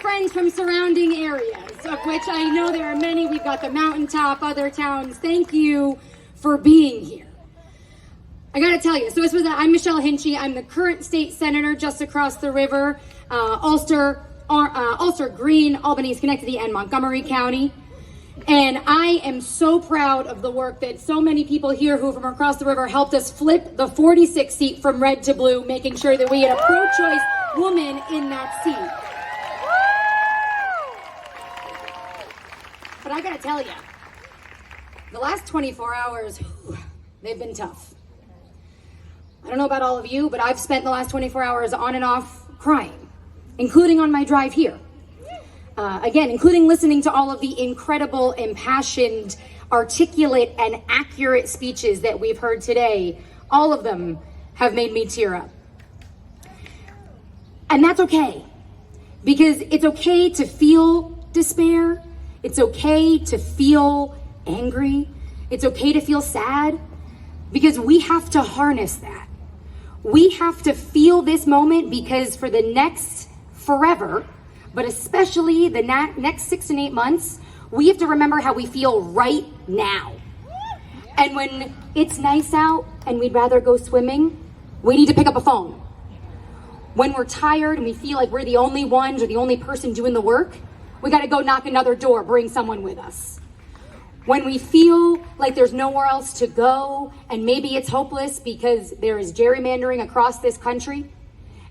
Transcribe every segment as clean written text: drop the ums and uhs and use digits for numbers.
friends from surrounding areas, of which I know there are many. We've got the mountaintop, other towns. Thank you for being here. I gotta tell you, I'm Michelle Hinchey. I'm the current state senator just across the river, Ulster, Green, Albany, Schenectady, and Montgomery County. And I am so proud of the work that so many people here who from across the river helped us flip the 46 seat from red to blue, making sure that we had a pro-choice woman in that seat. But I gotta tell you, the last 24 hours, they've been tough. I don't know about all of you, but I've spent the last 24 hours on and off crying, including on my drive here. Again, including listening to all of the incredible, impassioned, articulate, and accurate speeches that we've heard today. All of them have made me tear up. And that's okay, because it's okay to feel despair. It's okay to feel angry. It's okay to feel sad, because we have to harness that. We have to feel this moment, because for the next forever, but especially the next 6 to 8 months, we have to remember how we feel right now. And when it's nice out and we'd rather go swimming, we need to pick up a phone. When we're tired and we feel like we're the only ones or the only person doing the work, we gotta go knock another door, bring someone with us. When we feel like there's nowhere else to go and maybe it's hopeless because there is gerrymandering across this country,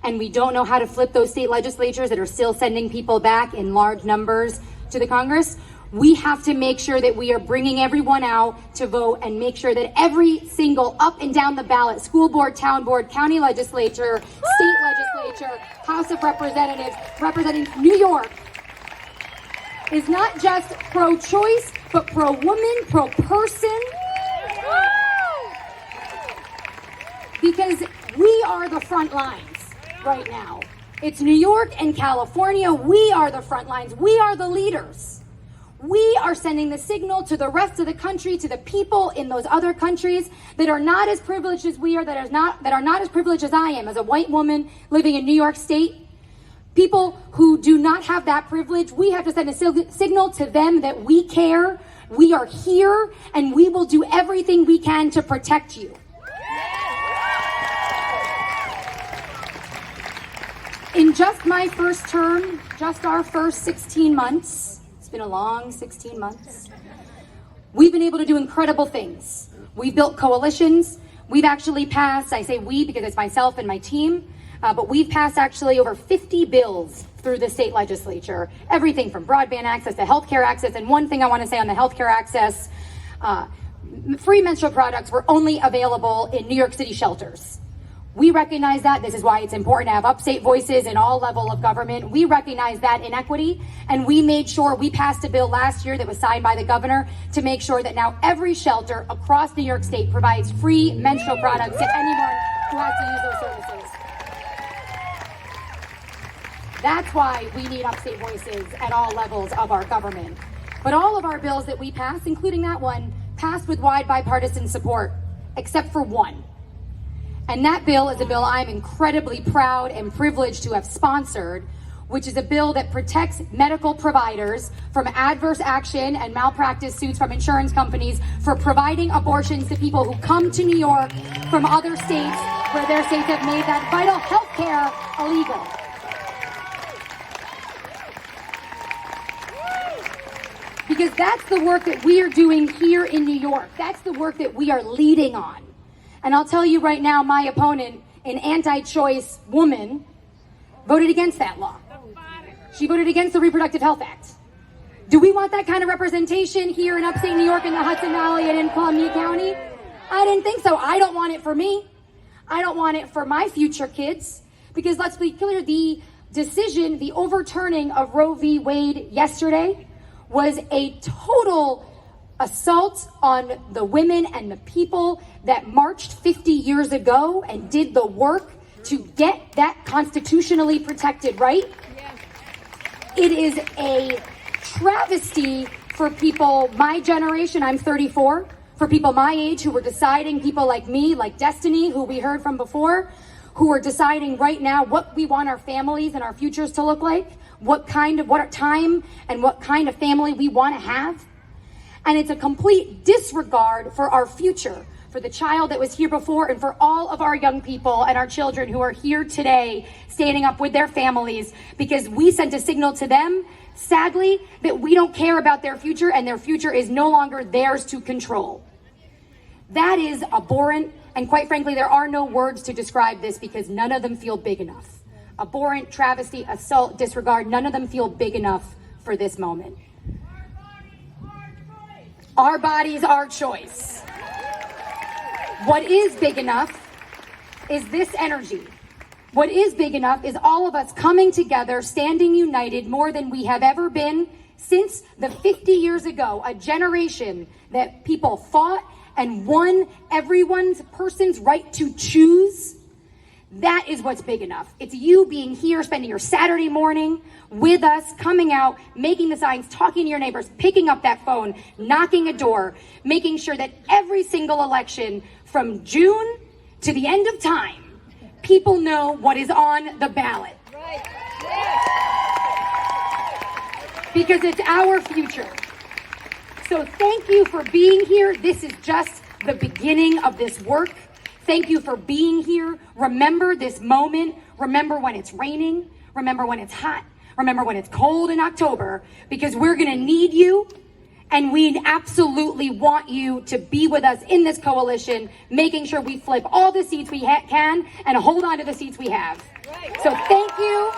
and we don't know how to flip those state legislatures that are still sending people back in large numbers to the Congress, we have to make sure that we are bringing everyone out to vote and make sure that every single up and down the ballot, school board, town board, county legislature, state legislature, House of Representatives, representing New York, is not just pro-choice, but pro-woman, pro-person. Because we are the front lines right now. It's New York and California. We are the front lines. We are the leaders. We are sending the signal to the rest of the country, to the people in those other countries that are not as privileged as we are, that are not as privileged as I am as a white woman living in New York State. People who do not have that privilege, we have to send a signal to them that we care, we are here, and we will do everything we can to protect you. In just my first term, just our first 16 months, it's been a long 16 months, we've been able to do incredible things. We've built coalitions. We've actually passed, I say we because it's myself and my team, but we've passed actually over 50 bills through the state legislature. Everything from broadband access to healthcare access. And one thing I want to say on the healthcare access, free menstrual products were only available in New York City shelters. We recognize that. This is why it's important to have upstate voices in all level of government. We recognize that inequity, and we made sure we passed a bill last year that was signed by the governor to make sure that now every shelter across New York State provides free menstrual products to anyone who has to use those services. That's why we need upstate voices at all levels of our government. But all of our bills that we passed, including that one, passed with wide bipartisan support, except for one. And that bill is a bill I'm incredibly proud and privileged to have sponsored, which is a bill that protects medical providers from adverse action and malpractice suits from insurance companies for providing abortions to people who come to New York from other states where their states have made that vital health care illegal. Because that's the work that we are doing here in New York. That's the work that we are leading on. And I'll tell you right now, my opponent, an anti-choice woman, voted against that law. She voted against the Reproductive Health Act. Do we want that kind of representation here in upstate New York in the Hudson Valley and in Columbia County? I didn't think so. I don't want it for me. I don't want it for my future kids. Because let's be clear, the decision, the overturning of Roe v. Wade yesterday was a total assault on the women and the people that marched 50 years ago and did the work to get that constitutionally protected right. Yeah. It is a travesty for people my generation, I'm 34, for people my age who were deciding, people like me, like Destiny, who we heard from before, who are deciding right now what we want our families and our futures to look like, what time and what kind of family we want to have. And it's a complete disregard for our future, for the child that was here before, and for all of our young people and our children who are here today standing up with their families, because we sent a signal to them, sadly, that we don't care about their future, and their future is no longer theirs to control. That is abhorrent, and quite frankly, there are no words to describe this because none of them feel big enough. Abhorrent, travesty, assault, disregard, none of them feel big enough for this moment. Our bodies, our choice. What is big enough is this energy. What is big enough is all of us coming together, standing united more than we have ever been since the 50 years ago, a generation that people fought and won person's right to choose. That is what's big enough. It's you being here, spending your Saturday morning with us, coming out, making the signs, talking to your neighbors, picking up that phone, knocking a door, making sure that every single election from June to the end of time, people know what is on the ballot. Right. Because it's our future. So thank you for being here. This is just the beginning of this work. Thank you for being here. Remember this moment. Remember when it's raining. Remember when it's hot. Remember when it's cold in October, because we're going to need you, and we absolutely want you to be with us in this coalition, making sure we flip all the seats we can and hold on to the seats we have. So thank you.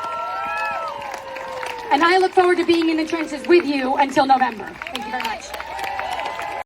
And I look forward to being in the trenches with you until November. Thank you very much.